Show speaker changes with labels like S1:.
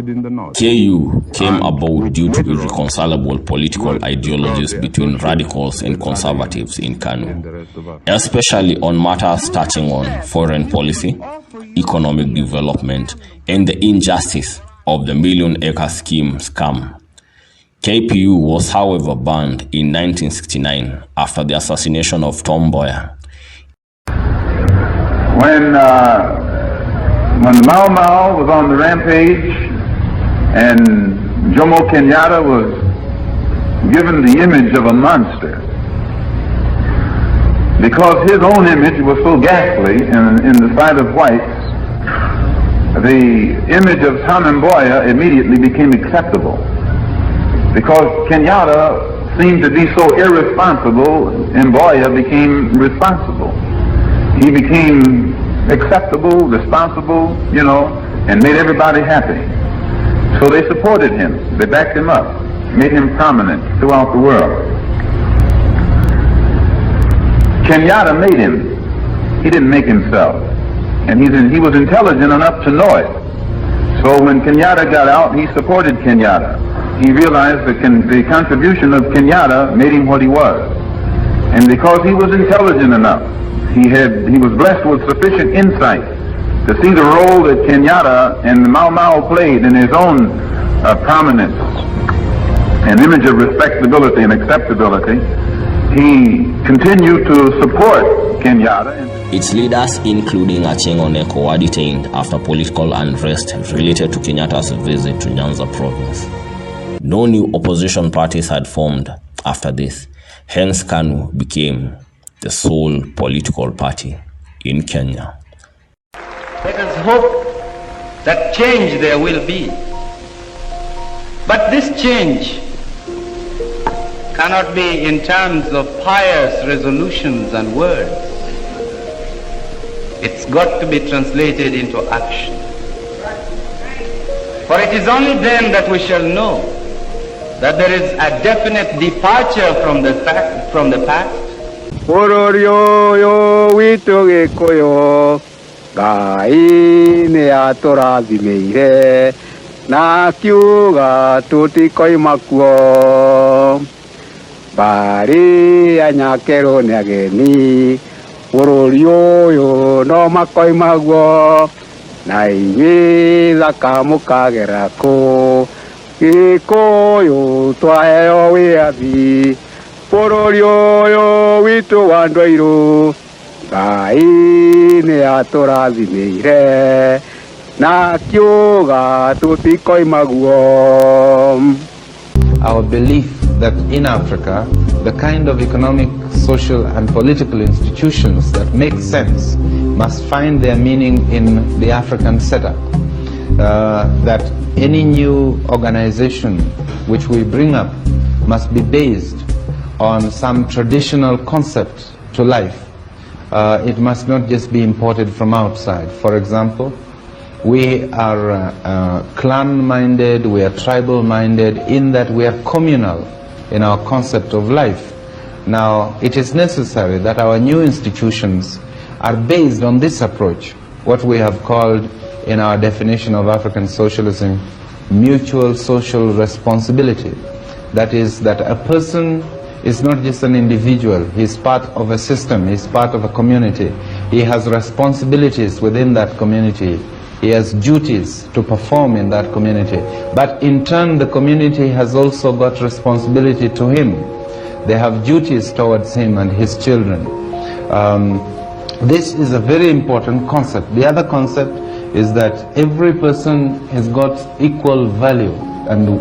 S1: in the north.
S2: KU came about due to irreconcilable political ideologies between radicals and conservatives in Kanu, especially on matters touching on foreign policy, economic development, and the injustice of the million-acre scheme scam. KPU was, however, banned in 1969 after the assassination of Tom Mboya.
S3: When Mau Mau was on the rampage and Jomo Kenyatta was given the image of a monster, because his own image was so ghastly in the sight of whites, the image of Tom Mboya immediately became acceptable. Because Kenyatta seemed to be so irresponsible, Mboya became responsible. He became acceptable, responsible, you know, and made everybody happy. So they supported him, they backed him up, made him prominent throughout the world. Kenyatta made him. He didn't make himself. And he was intelligent enough to know it. So when Kenyatta got out, he supported Kenyatta. He realized that the contribution of Kenyatta made him what he was. And because he was intelligent enough, he was blessed with sufficient insight to see the role that Kenyatta and Mau Mau played in his own prominence and image of respectability and acceptability. He continued to support Kenyatta.
S2: Its leaders, including Achieng' Oneko, were detained after political unrest related to Kenyatta's visit to Nyanza province. No new opposition parties had formed after this. Hence, KANU became the sole political party in Kenya.
S4: Let us hope that change there will be. But this change cannot be in terms of pious resolutions and words. It's got to be translated into action. For it is only then that we shall know that there is a definite departure from the past.
S1: Ororyo witogekoyo Ngai ne atũrathimeire na kiuga tũtikoimakuo bari anyakerwo nĩ ageni bũrũri ũyũ no makoimaguo na inyuĩ thaka mũkagera kũ Gĩkũyũ twaheo wĩathi bũrũri ũyũ witũ wa Ndwairũ Ngai nĩ atũrathimĩire na kiuga tũtikoimaguo.
S5: Our belief that in Africa, the kind of economic, social and political institutions that make sense must find their meaning in the African setup. That any new organization which we bring up must be based on some traditional concept to life. It must not just be imported from outside. For example, we are clan-minded, we are tribal-minded in that we are communal in our concept of life. Now, it is necessary that our new institutions are based on this approach, what we have called in our definition of African socialism, mutual social responsibility. That is, that a person is not just an individual, he is part of a system, he is part of a community. He has responsibilities within that community. He has duties to perform in that community. But in turn, the community has also got responsibility to him. They have duties towards him and his children. This is a very important concept. The other concept is that every person has got equal value and